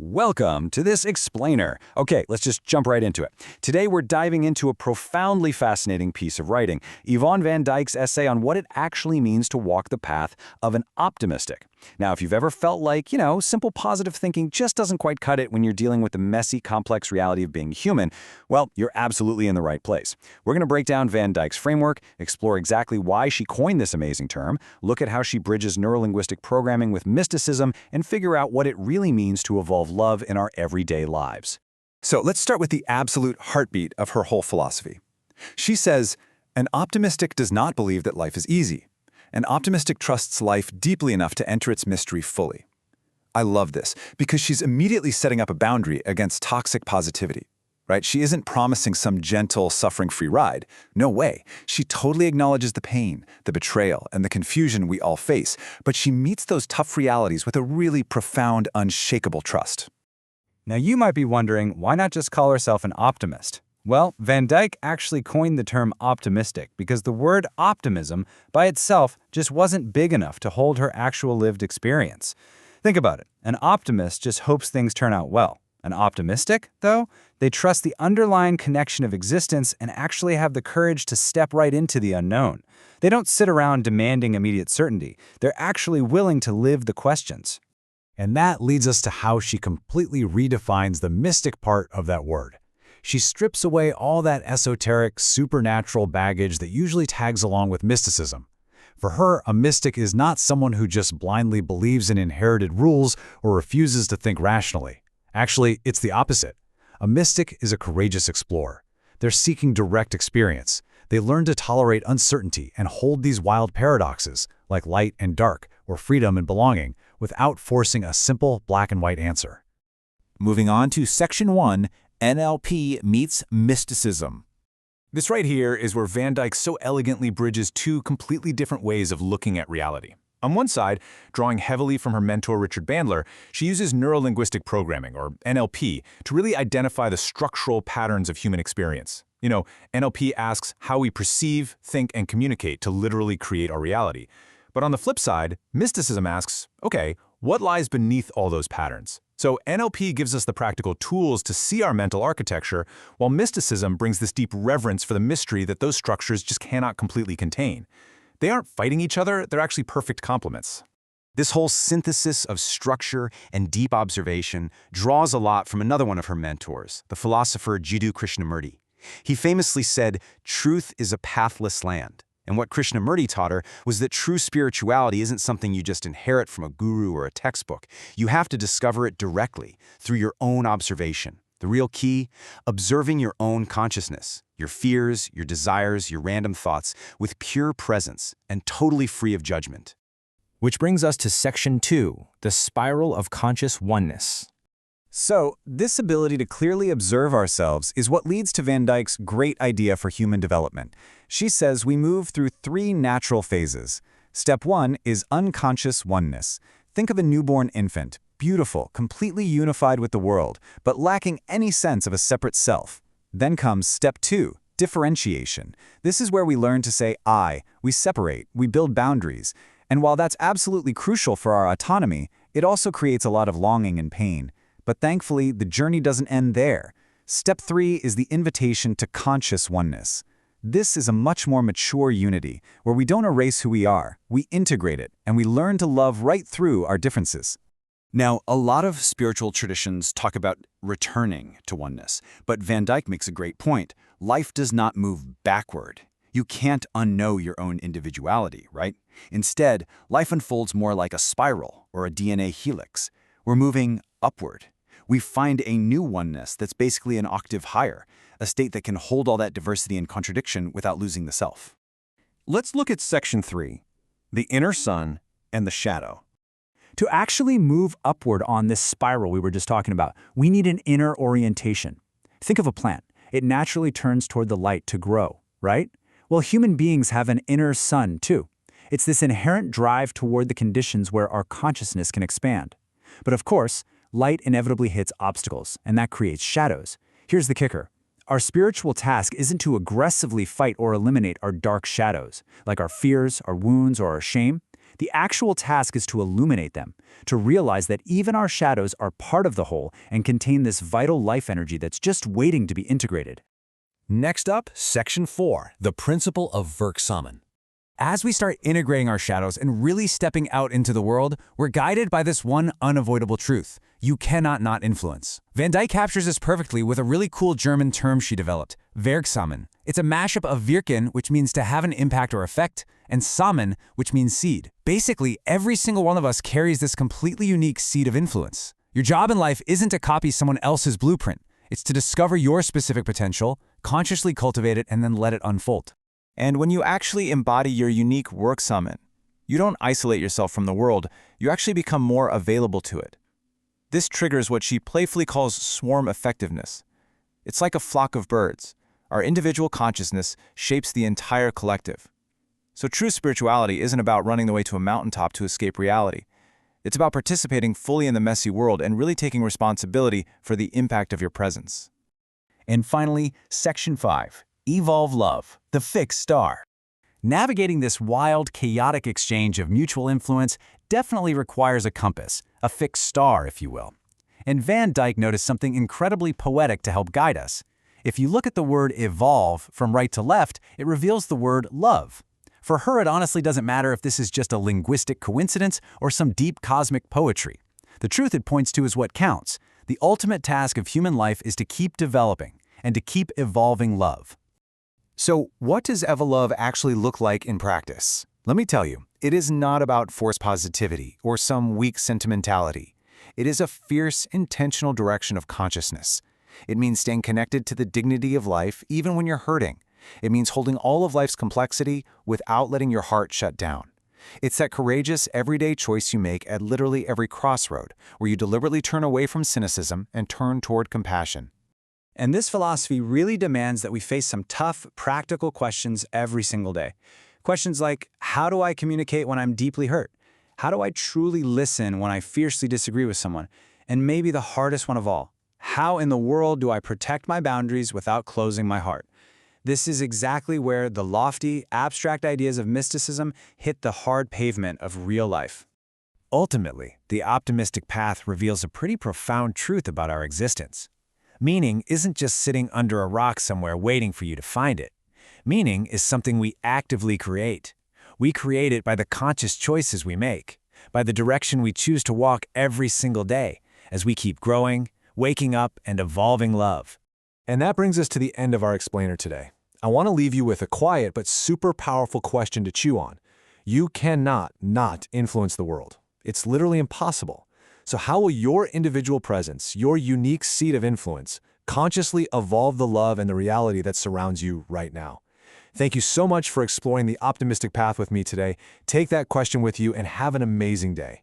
Welcome to this explainer. Okay, let's just jump right into it. Today we're diving into a profoundly fascinating piece of writing, Yvonne van Dyck's essay on what it actually means to walk the path of an optimistic. Now, if you've ever felt like, simple positive thinking just doesn't quite cut it when you're dealing with the messy, complex reality of being human, well, you're absolutely in the right place. We're going to break down Van Dyck's framework, explore exactly why she coined this amazing term, look at how she bridges neurolinguistic programming with mysticism, and figure out what it really means to evolve love in our everyday lives. So let's start with the absolute heartbeat of her whole philosophy. She says, an optimistic does not believe that life is easy. An optimistic trusts life deeply enough to enter its mystery fully. I love this because she's immediately setting up a boundary against toxic positivity, right? She isn't promising some gentle, suffering-free ride. No way. She totally acknowledges the pain, the betrayal, and the confusion we all face, but she meets those tough realities with a really profound, unshakable trust. Now you might be wondering, why not just call herself an optimist? Well, Van Dyck actually coined the term optimistic because the word optimism by itself just wasn't big enough to hold her actual lived experience. Think about it. An optimist just hopes things turn out well. An optimistic, though, they trust the underlying connection of existence and actually have the courage to step right into the unknown. They don't sit around demanding immediate certainty. They're actually willing to live the questions. And that leads us to how she completely redefines the mystic part of that word. She strips away all that esoteric, supernatural baggage that usually tags along with mysticism. For her, a mystic is not someone who just blindly believes in inherited rules or refuses to think rationally. Actually, it's the opposite. A mystic is a courageous explorer. They're seeking direct experience. They learn to tolerate uncertainty and hold these wild paradoxes, like light and dark, or freedom and belonging, without forcing a simple black and white answer. Moving on to Section 1, NLP meets Mysticism. This right here is where Van Dyck so elegantly bridges two completely different ways of looking at reality. On one side, drawing heavily from her mentor Richard Bandler, she uses neurolinguistic programming, or NLP, to really identify the structural patterns of human experience. NLP asks how we perceive, think, and communicate to literally create our reality. But on the flip side, mysticism asks, okay, what lies beneath all those patterns? So NLP gives us the practical tools to see our mental architecture, while mysticism brings this deep reverence for the mystery that those structures just cannot completely contain. They aren't fighting each other, they're actually perfect complements. This whole synthesis of structure and deep observation draws a lot from another one of her mentors, the philosopher Jiddu Krishnamurti. He famously said, "Truth is a pathless land." And what Krishnamurti taught her was that true spirituality isn't something you just inherit from a guru or a textbook. You have to discover it directly, through your own observation. The real key? Observing your own consciousness, your fears, your desires, your random thoughts, with pure presence and totally free of judgment. Which brings us to Section 2, the spiral of conscious oneness. So, this ability to clearly observe ourselves is what leads to Van Dyck's great idea for human development. She says we move through 3 natural phases. Step 1 is unconscious oneness. Think of a newborn infant, beautiful, completely unified with the world, but lacking any sense of a separate self. Then comes Step 2, differentiation. This is where we learn to say I, we separate, we build boundaries. And while that's absolutely crucial for our autonomy, it also creates a lot of longing and pain. But thankfully, the journey doesn't end there. Step 3 is the invitation to conscious oneness. This is a much more mature unity, where we don't erase who we are, we integrate it, and we learn to love right through our differences. Now, a lot of spiritual traditions talk about returning to oneness, but Van Dyck makes a great point. Life does not move backward. You can't unknow your own individuality, right? Instead, life unfolds more like a spiral or a DNA helix. We're moving upward. We find a new oneness that's basically an octave higher, a state that can hold all that diversity and contradiction without losing the self. Let's look at Section 3, the inner sun and the shadow. To actually move upward on this spiral we were just talking about, we need an inner orientation. Think of a plant. It naturally turns toward the light to grow, right? Well, human beings have an inner sun too. It's this inherent drive toward the conditions where our consciousness can expand. But of course, light inevitably hits obstacles, and that creates shadows. Here's the kicker. Our spiritual task isn't to aggressively fight or eliminate our dark shadows, like our fears, our wounds, or our shame. The actual task is to illuminate them, to realize that even our shadows are part of the whole and contain this vital life energy that's just waiting to be integrated. Next up, Section 4, the principle of Werksamen. As we start integrating our shadows and really stepping out into the world, we're guided by this one unavoidable truth: you cannot not influence. Van Dyck captures this perfectly with a really cool German term she developed, Werksamen. It's a mashup of wirken, which means to have an impact or effect, and Samen, which means seed. Basically, every single one of us carries this completely unique seed of influence. Your job in life isn't to copy someone else's blueprint. It's to discover your specific potential, consciously cultivate it, and then let it unfold. And when you actually embody your unique Werksamen, you don't isolate yourself from the world, you actually become more available to it. This triggers what she playfully calls swarm effectiveness. It's like a flock of birds. Our individual consciousness shapes the entire collective. So true spirituality isn't about running the way to a mountaintop to escape reality. It's about participating fully in the messy world and really taking responsibility for the impact of your presence. And finally, Section 5, Evolve Love, the fixed star. Navigating this wild, chaotic exchange of mutual influence definitely requires a compass, a fixed star, if you will. And Van Dyck noticed something incredibly poetic to help guide us. If you look at the word evolve from right to left, it reveals the word love. For her, it honestly doesn't matter if this is just a linguistic coincidence or some deep cosmic poetry. The truth it points to is what counts. The ultimate task of human life is to keep developing and to keep evolving love. So, what does Evolove actually look like in practice? Let me tell you, it is not about force positivity or some weak sentimentality. It is a fierce, intentional direction of consciousness. It means staying connected to the dignity of life even when you're hurting. It means holding all of life's complexity without letting your heart shut down. It's that courageous, everyday choice you make at literally every crossroad, where you deliberately turn away from cynicism and turn toward compassion. And this philosophy really demands that we face some tough, practical questions every single day. Questions like, how do I communicate when I'm deeply hurt? How do I truly listen when I fiercely disagree with someone? And maybe the hardest one of all, how in the world do I protect my boundaries without closing my heart? This is exactly where the lofty, abstract ideas of mysticism hit the hard pavement of real life. Ultimately, the optimistic path reveals a pretty profound truth about our existence. Meaning isn't just sitting under a rock somewhere waiting for you to find it. Meaning is something we actively create. We create it by the conscious choices we make, by the direction we choose to walk every single day, as we keep growing, waking up, and evolving love. And that brings us to the end of our explainer today. I want to leave you with a quiet but super powerful question to chew on. You cannot not influence the world. It's literally impossible. So how will your individual presence, your unique seed of influence, consciously evolve the love and the reality that surrounds you right now? Thank you so much for exploring the optimistic path with me today. Take that question with you and have an amazing day.